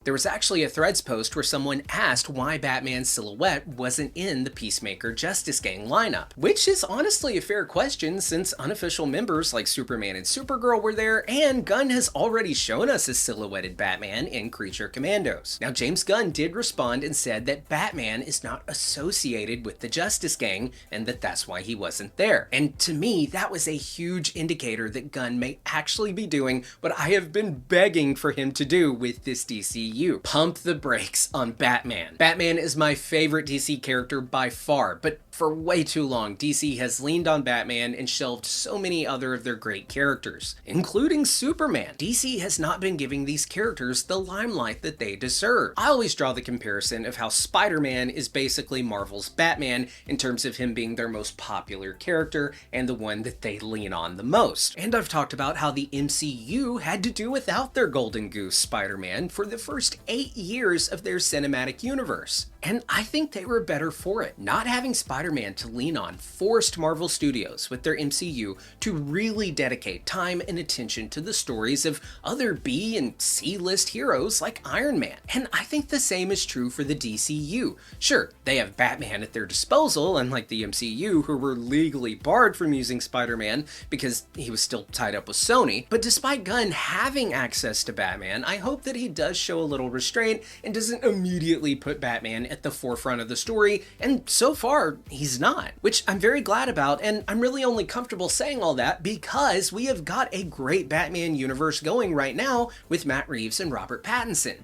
There was actually a Threads post where someone asked why Batman's silhouette wasn't in the Peacemaker Justice Gang lineup, which is honestly a fair question since unofficial members like Superman and Supergirl were there, and Gunn has already shown us a silhouetted Batman in Creature Commandos. Now, James Gunn did respond and said that Batman is not associated with the Justice Gang and that that's why he wasn't there. And to me, that was a huge indicator that Gunn may actually be doing what I have been begging for him to do with this DCU. Pump the brakes on Batman. Batman is my favorite DC character by far, but for way too long, DC has leaned on Batman and shelved so many other of their great characters, including Superman. DC has not been giving these characters the limelight that they deserve. I always draw the comparison of how Spider-Man is basically Marvel's Batman in terms of him being their most popular character and the one that they lean on the most. And I've talked about how the MCU had to do without their golden goose Spider-Man for the first 8 years of their cinematic universe. And I think they were better for it. Not having Spider-Man to lean on forced Marvel Studios with their MCU to really dedicate time and attention to the stories of other B and C-list heroes like Iron Man. And I think the same is true for the DCU. Sure, they have Batman at their disposal, unlike the MCU, who were legally barred from using Spider-Man because he was still tied up with Sony. But despite Gunn having access to Batman, I hope that he does show a little restraint and doesn't immediately put Batman at the forefront of the story, and so far, he's not. Which I'm very glad about, and I'm really only comfortable saying all that because we have got a great Batman universe going right now with Matt Reeves and Robert Pattinson.